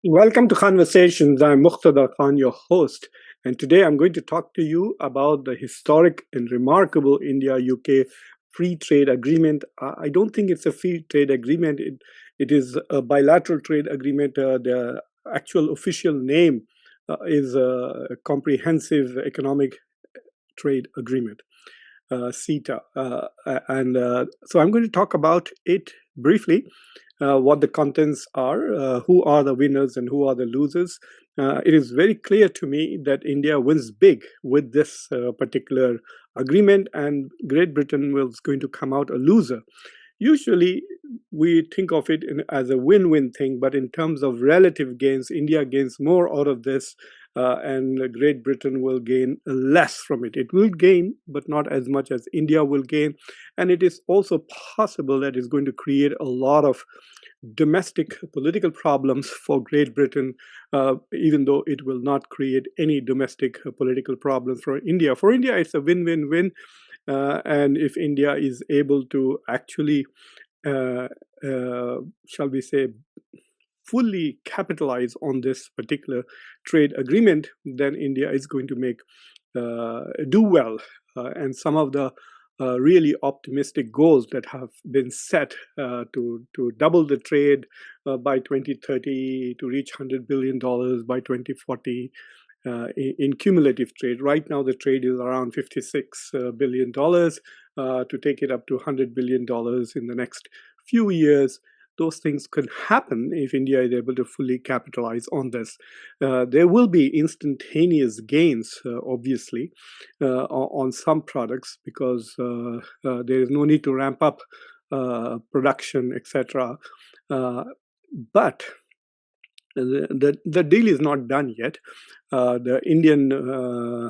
Welcome to Conversations. I'm Muqtedar Khan, your host, and today I'm going to talk to you about the historic and remarkable India-UK free trade agreement. I don't think it's a free trade agreement. It is a bilateral trade agreement. The actual official name is a Comprehensive Economic Trade Agreement. CETA. So I'm going to talk about it briefly, what the contents are, who are the winners and who are the losers. It is very clear to me that India wins big with this particular agreement, and Great Britain was going to come out a loser. Usually, we think of it as a win-win thing, but in terms of relative gains, India gains more out of this, and Great Britain will gain less from it. It will gain, but not as much as India will gain. And it is also possible that it's going to create a lot of domestic political problems for Great Britain, even though it will not create any domestic political problems for India. For India, it's a win-win-win. And if India is able to actually, shall we say, fully capitalize on this particular trade agreement, then India is going to do well. And some of the really optimistic goals that have been set to double the trade by 2030, to reach $100 billion by 2040 in cumulative trade. Right now, the trade is around $56 billion. To take it up to $100 billion in the next few years, those things could happen if India is able to fully capitalize on this. There will be instantaneous gains, obviously, on some products, because there is no need to ramp up production, etc. But the deal is not done yet. The Indian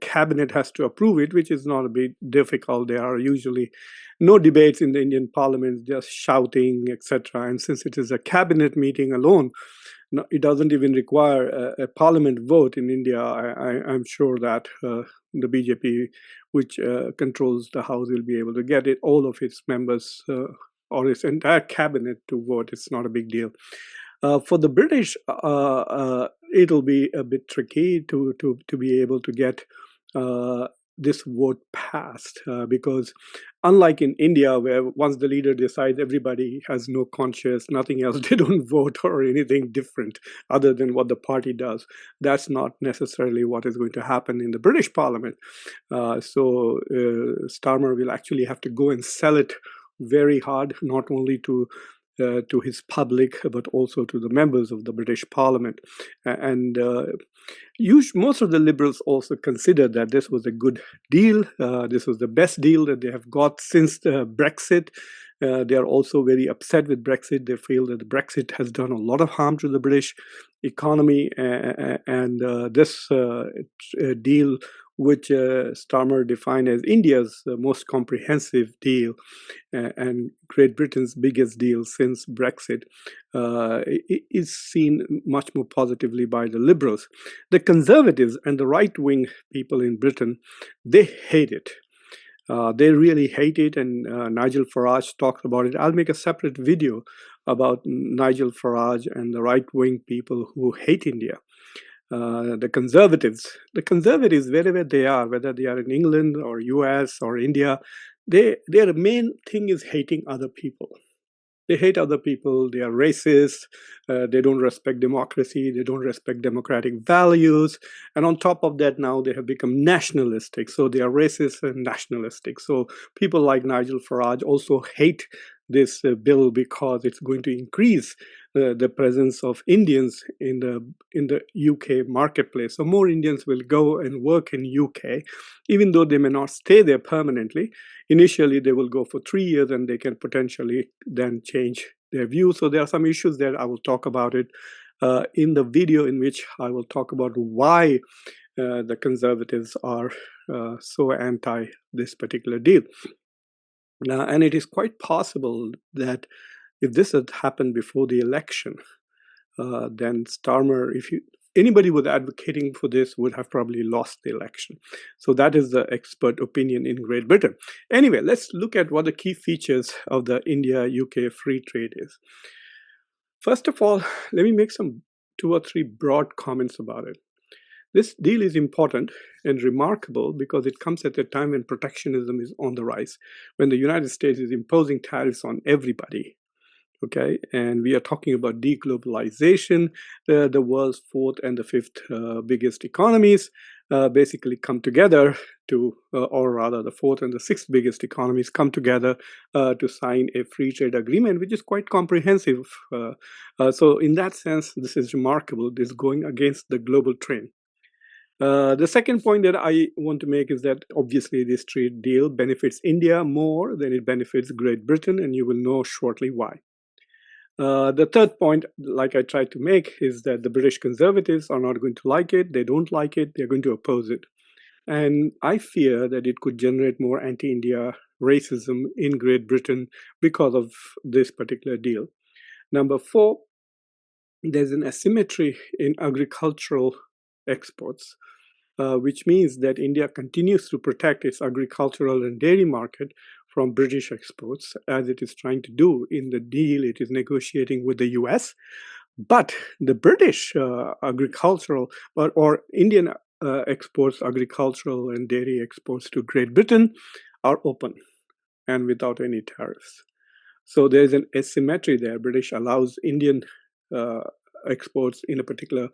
cabinet has to approve it, which is not a bit difficult. There are usually no debates in the Indian parliament, just shouting, etc. And since it is a cabinet meeting alone, it doesn't even require a parliament vote in India. I'm sure that the BJP, which controls the House, will be able to get all of its members or its entire cabinet to vote. It's not a big deal. For the British, it'll be a bit tricky to be able to get this vote passed, because unlike in India, where once the leader decides, everybody has no conscience, nothing else, they don't vote or anything different other than what the party does. That's not necessarily what is going to happen in the British Parliament. So Starmer will actually have to go and sell it very hard, not only to his public, but also to the members of the British Parliament. And most of the Liberals also consider that this was a good deal. This was the best deal that they have got since Brexit. They are also very upset with Brexit. They feel that Brexit has done a lot of harm to the British economy, and this deal, which Starmer defined as India's most comprehensive deal and Great Britain's biggest deal since Brexit, is seen much more positively by the Liberals. The Conservatives and the right-wing people in Britain, they hate it. They really hate it, and Nigel Farage talks about it. I'll make a separate video about Nigel Farage and the right-wing people who hate India. The conservatives, wherever they are, whether they are in England or US or India, their main thing is hating other people. They hate other people. They are racist. They don't respect democracy. They don't respect democratic values. And on top of that, now they have become nationalistic. So they are racist and nationalistic. So people like Nigel Farage also hate this bill because it's going to increase the presence of Indians in the UK marketplace. So more Indians will go and work in UK, even though they may not stay there permanently. Initially, they will go for 3 years, and they can potentially then change their view. So there are some issues there. I will talk about it in the video, in which I will talk about why the Conservatives are so anti this particular deal. And it is quite possible that if this had happened before the election, then Starmer, anybody was advocating for this, would have probably lost the election. So that is the expert opinion in Great Britain. Anyway, let's look at what the key features of the India-UK free trade is. First of all, let me make some 2 or 3 broad comments about it. This deal is important and remarkable because it comes at a time when protectionism is on the rise, when the United States is imposing tariffs on everybody. Okay, and we are talking about deglobalization. The world's fourth and the fifth biggest economies basically come together to, or rather, the fourth and the sixth biggest economies come together to sign a free trade agreement, which is quite comprehensive. So, in that sense, this is remarkable. This is going against the global trend. The second point that I want to make is that obviously this trade deal benefits India more than it benefits Great Britain, and you will know shortly why. The third point, like I tried to make, is that the British conservatives are not going to like it. They don't like it. They're going to oppose it. And I fear that it could generate more anti-India racism in Great Britain because of this particular deal. Number 4, there's an asymmetry in agricultural exports, which means that India continues to protect its agricultural and dairy market from British exports, as it is trying to do in the deal it is negotiating with the US. But the British agricultural or Indian exports, agricultural and dairy exports to Great Britain are open and without any tariffs. So there's an asymmetry there. British allows Indian exports in a particular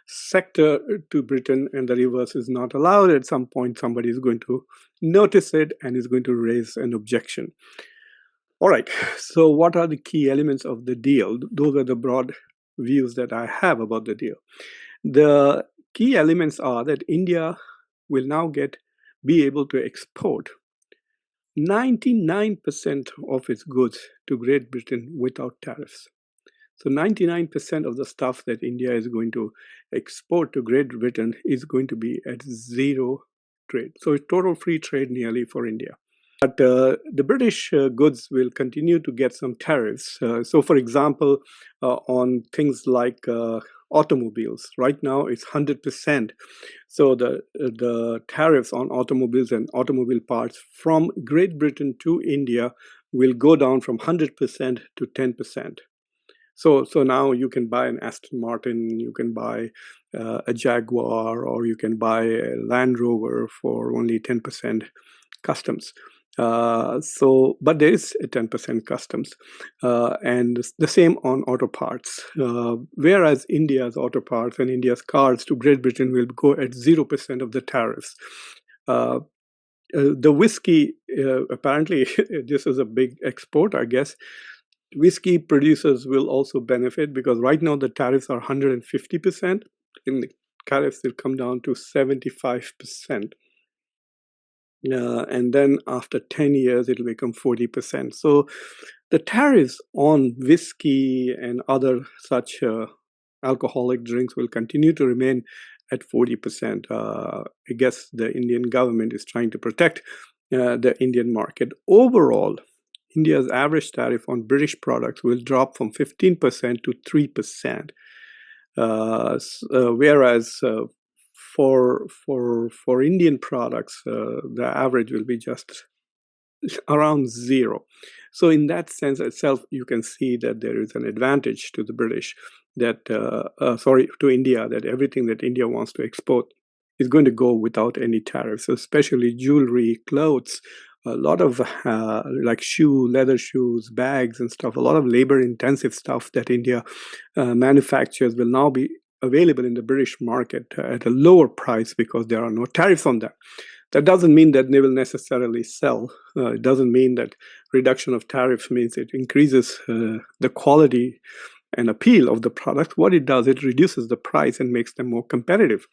sector to Britain, and the reverse is not allowed. At some point, somebody is going to notice it and is going to raise an objection. All right, so what are the key elements of the deal? Those are the broad views that I have about the deal. The key elements are that India will now be able to export 99% of its goods to Great Britain without tariffs. So 99% of the stuff that India is going to export to Great Britain is going to be at zero trade. So it's total free trade nearly for India. But the British goods will continue to get some tariffs. So for example, on things like automobiles, right now it's 100%. So the tariffs on automobiles and automobile parts from Great Britain to India will go down from 100% to 10%. So now you can buy an Aston Martin, you can buy a Jaguar, or you can buy a Land Rover for only 10% customs. But there is a 10% customs, and the same on auto parts. Whereas India's auto parts and India's cars to Great Britain will go at 0% of the tariffs. The whiskey, apparently, this is a big export, I guess. Whiskey producers will also benefit because right now the tariffs are 150%, and the tariffs will come down to 75%. And then after 10 years, it'll become 40%. So the tariffs on whiskey and other such alcoholic drinks will continue to remain at 40%. I guess the Indian government is trying to protect the Indian market. Overall, India's average tariff on British products will drop from 15% to 3%, whereas for Indian products, the average will be just around 0. So in that sense itself, you can see that there is an advantage to the British that, to India, that everything that India wants to export is going to go without any tariffs, especially jewelry, clothes, a lot of like leather shoes, bags and stuff, a lot of labor-intensive stuff that India manufactures will now be available in the British market at a lower price because there are no tariffs on them. That doesn't mean that they will necessarily sell. It doesn't mean that reduction of tariffs means it increases the quality and appeal of the product. What it does, it reduces the price and makes them more competitive.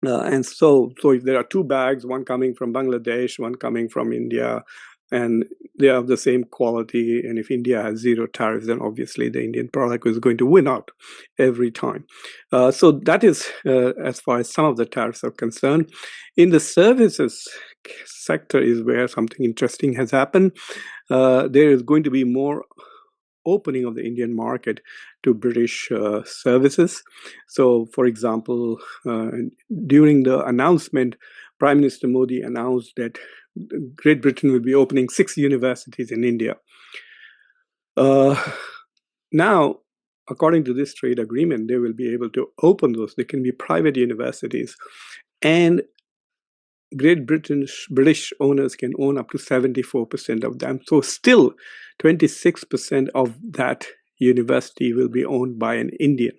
And so if there are 2 bags, one coming from Bangladesh, one coming from India, and they have the same quality, and if India has 0 tariffs, then obviously the Indian product is going to win out every time. So that is as far as some of the tariffs are concerned. In the services sector is where something interesting has happened. There is going to be more opening of the Indian market to British services. So, for example, during the announcement, Prime Minister Modi announced that Great Britain will be opening 6 universities in India. Now, according to this trade agreement, they will be able to open those. They can be private universities. And British owners can own up to 74% of them. So still 26% of that university will be owned by an Indian.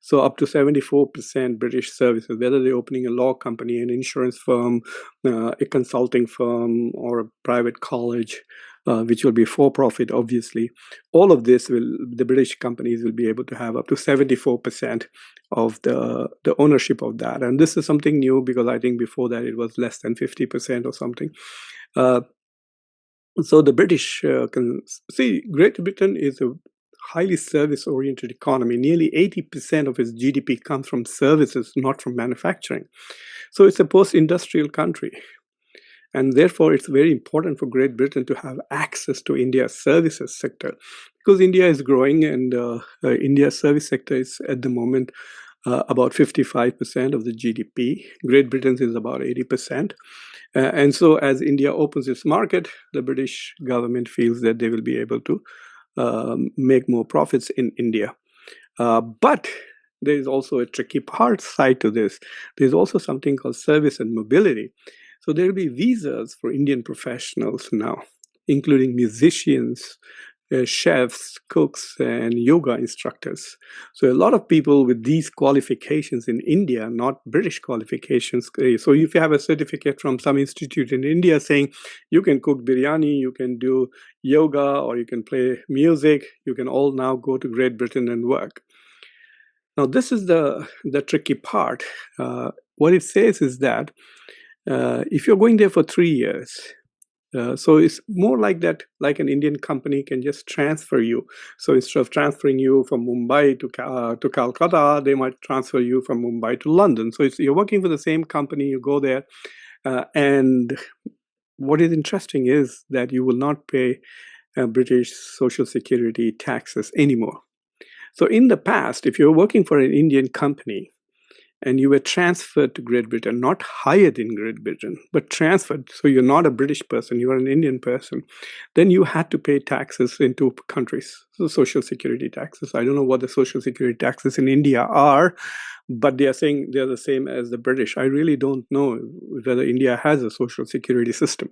So up to 74% British services, whether they're opening a law company, an insurance firm, a consulting firm, or a private college, which will be for-profit, obviously. All of this the British companies will be able to have up to 74% of the ownership of that. And this is something new, because I think before that it was less than 50% or something. So the British can see Great Britain is a highly service-oriented economy. Nearly 80% of its GDP comes from services, not from manufacturing. So it's a post-industrial country. And therefore, it's very important for Great Britain to have access to India's services sector, because India is growing, and India's service sector is at the moment about 55% of the GDP. Great Britain's is about 80%. And so as India opens its market, the British government feels that they will be able to make more profits in India. But there is also a tricky side to this. There's also something called service and mobility. So there will be visas for Indian professionals now, including musicians, chefs, cooks, and yoga instructors. So a lot of people with these qualifications in India, not British qualifications. So if you have a certificate from some institute in India saying you can cook biryani, you can do yoga, or you can play music, you can all now go to Great Britain and work. Now, this is the tricky part. What it says is that if you're going there for 3 years, so it's more like that, like an Indian company can just transfer you. So instead of transferring you from Mumbai to Calcutta, they might transfer you from Mumbai to London. So you're working for the same company, you go there, and what is interesting is that you will not pay British Social Security taxes anymore. So in the past, if you're working for an Indian company, and you were transferred to Great Britain, not hired in Great Britain, but transferred, so you're not a British person, you're an Indian person, then you had to pay taxes in two countries, so social security taxes. I don't know what the social security taxes in India are, but they are saying they're the same as the British. I really don't know whether India has a social security system.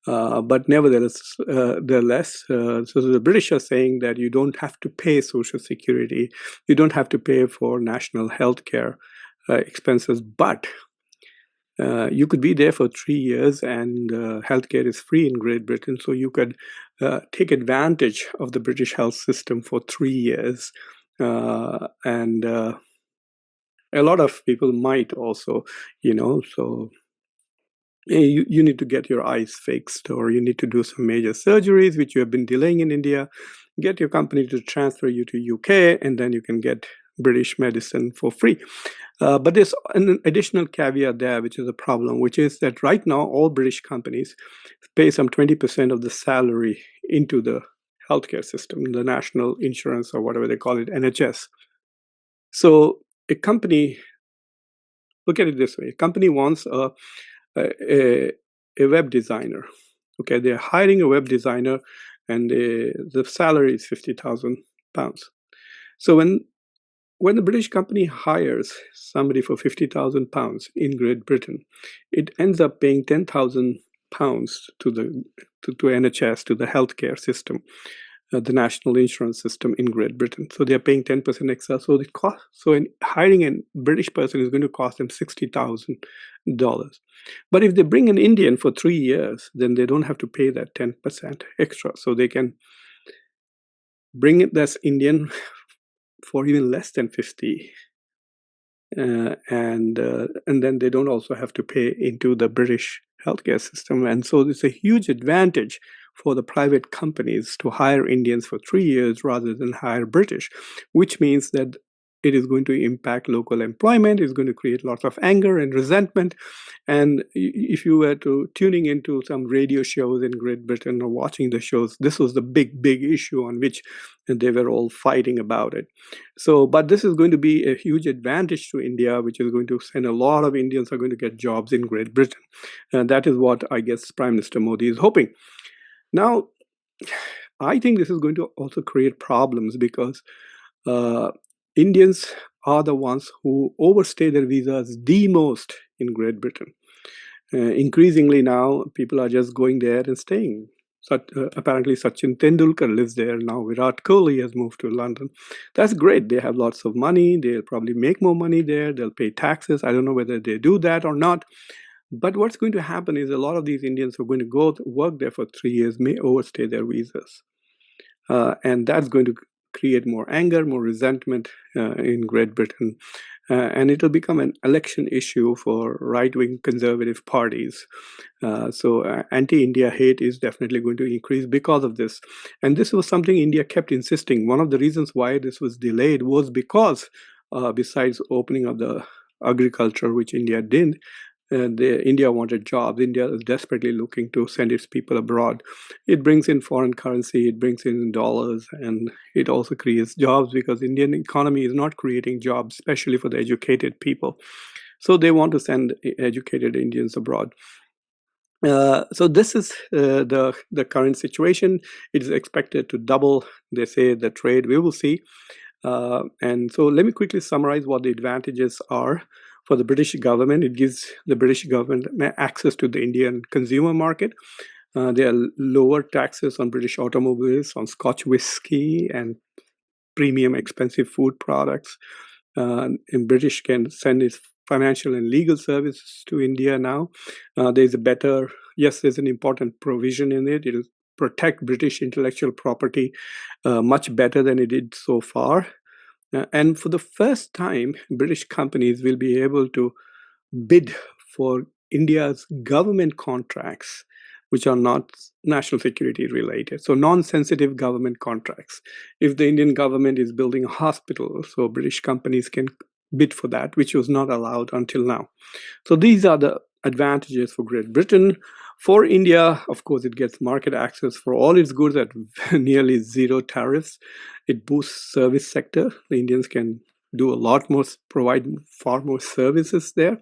But nevertheless, so the British are saying that you don't have to pay social security, you don't have to pay for national health care expenses, but you could be there for 3 years, and healthcare is free in Great Britain, so you could take advantage of the British health system for 3 years. And a lot of people might also, so you need to get your eyes fixed, or you need to do some major surgeries, which you have been delaying in India. Get your company to transfer you to UK, and then you can get British medicine for free. But there's an additional caveat there, which is a problem, which is that right now all British companies pay some 20% of the salary into the healthcare system, the national insurance, or whatever they call it, NHS. So a company, look at it this way, a company wants a web designer. Okay, they're hiring a web designer, and the salary is £50,000. So when the British company hires somebody for £50,000 in Great Britain, it ends up paying £10,000 to NHS, to the healthcare system, the national insurance system in Great Britain. So they're paying 10% extra. So the cost, in hiring a British person is going to cost them $60,000. But if they bring an Indian for 3 years, then they don't have to pay that 10% extra. So they can bring this Indian for even less than 50, and then they don't also have to pay into the British healthcare system. And so it's a huge advantage for the private companies to hire Indians for 3 years rather than hire British, which means that it is going to impact local employment, it's going to create lots of anger and resentment. And if you were tuning into some radio shows in Great Britain or watching the shows, this was the big issue on which they were all fighting about it. So, but this is going to be a huge advantage to India, which is going to send a lot of Indians are going to get jobs in Great Britain. And that is what I guess Prime Minister Modi is hoping. Now, I think this is going to also create problems, because Indians are the ones who overstay their visas the most in Great Britain. Increasingly now, people are just going there and staying. Apparently, Sachin Tendulkar lives there now. Virat Kohli has moved to London. That's great. They have lots of money. They'll probably make more money there. They'll pay taxes. I don't know whether they do that or not. But what's going to happen is a lot of these Indians who are going to go work there for 3 years may overstay their visas. And that's going to create more anger, more resentment in Great Britain. And it'll become an election issue for right-wing conservative parties. So anti-India hate is definitely going to increase because of this. And this was something India kept insisting. One of the reasons why this was delayed was because besides opening up the agriculture, which India did, India wanted jobs. India is desperately looking to send its people abroad. It brings in foreign currency, it brings in dollars, and it also creates jobs because Indian economy is not creating jobs, especially for the educated people. So they want to send educated Indians abroad. So this is the current situation. It is expected to double, they say, the trade. We will see. And so let me quickly summarize what the advantages are for the British government. It gives the British government access to the Indian consumer market. There are lower taxes on British automobiles, on Scotch whisky, and premium expensive food products. And British can send its financial and legal services to India now. There's an important provision in it. It'll protect British intellectual property much better than it did so far. And for the first time, British companies will be able to bid for India's government contracts, which are not national security related. So non-sensitive government contracts. If the Indian government is building a hospital, so British companies can bid for that, which was not allowed until now. So these are the advantages for Great Britain. For India, of course, it gets market access for all its goods at nearly zero tariffs. It boosts service sector. The Indians can do a lot more, provide far more services there.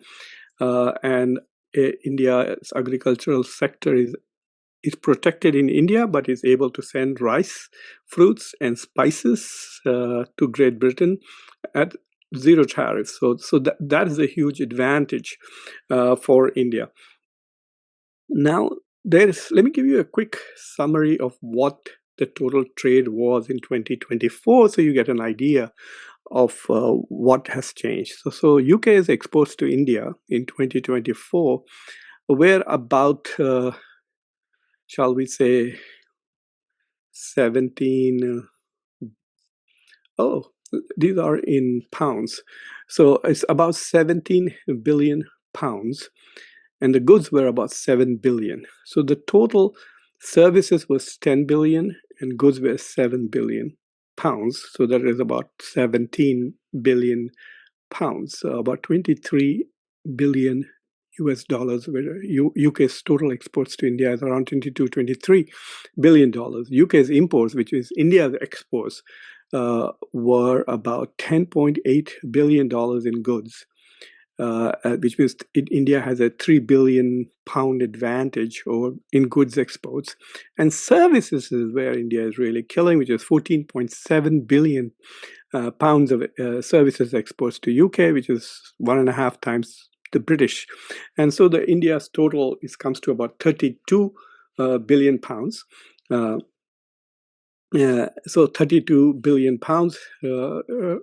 And India's agricultural sector is protected in India, but is able to send rice, fruits, and spices to Great Britain at zero tariffs. So that is a huge advantage for India. Now, let me give you a quick summary of what the total trade was in 2024, so you get an idea of what has changed. So UK's exports to India in 2024 were about, shall we say, 17. These are in pounds. So it's about 17 billion pounds. And the goods were about 7 billion. So the total services was 10 billion and goods were 7 billion pounds. So that is about 17 billion pounds, about 23 billion US dollars, where UK's total exports to India is around 22, 23 billion dollars. UK's imports, which is India's exports, were about 10.8 billion dollars in goods. Which means India has a 3 billion pound advantage in goods exports. And services is where India is really killing, which is 14.7 billion pounds of services exports to UK, which is 1.5 times the British. And so the India's total comes to about 32 billion pounds. So 32 billion pounds, in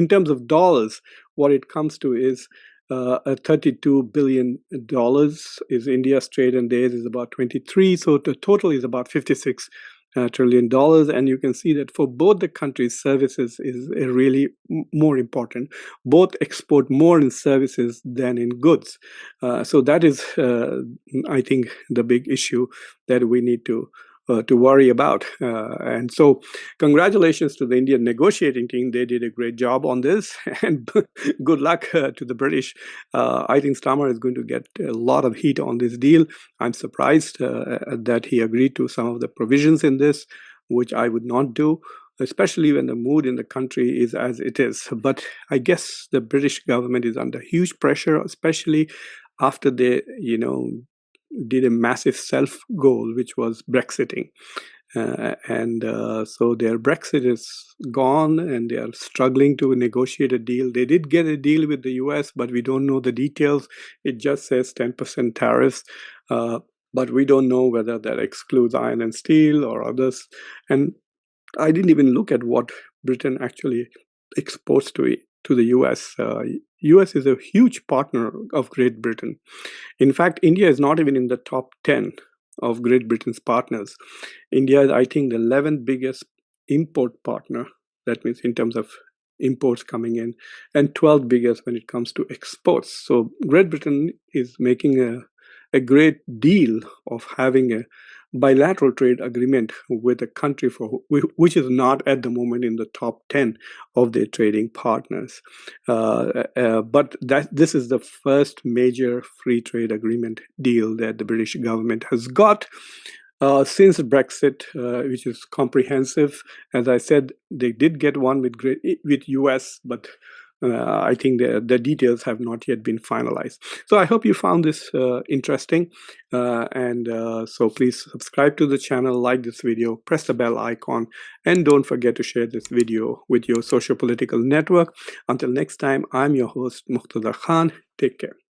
terms of dollars, what it comes to is $32 billion is India's trade, and theirs is about 23. So the total is about $56 trillion. And you can see that for both the countries, services is really more important. Both export more in services than in goods. So that is, I think, the big issue that we need to worry about. And so congratulations to the Indian negotiating team. They did a great job on this, and good luck to the British. I think Starmer is going to get a lot of heat on this deal. I'm surprised that he agreed to some of the provisions in this, which I would not do, especially when the mood in the country is as it is. But I guess the British government is under huge pressure, especially after they, did a massive self goal, which was Brexiting. So their Brexit is gone, and they are struggling to negotiate a deal. They did get a deal with the US, but we don't know the details. It just says 10% tariffs, but we don't know whether that excludes iron and steel or others. And I didn't even look at what Britain actually exports to the US. US is a huge partner of Great Britain. In fact, India is not even in the top 10 of Great Britain's partners. India is, I think, the 11th biggest import partner. That means in terms of imports coming in, and 12th biggest when it comes to exports. So Great Britain is making a great deal of having a bilateral trade agreement with a country which is not at the moment in the top 10 of their trading partners. But this is the first major free trade agreement deal that the British government has got since Brexit, which is comprehensive. As I said, they did get one with US, but I think the details have not yet been finalized. So I hope you found this interesting. So please subscribe to the channel, like this video, press the bell icon, and don't forget to share this video with your socio-political network. Until next time, I'm your host, Muqtedar Khan. Take care.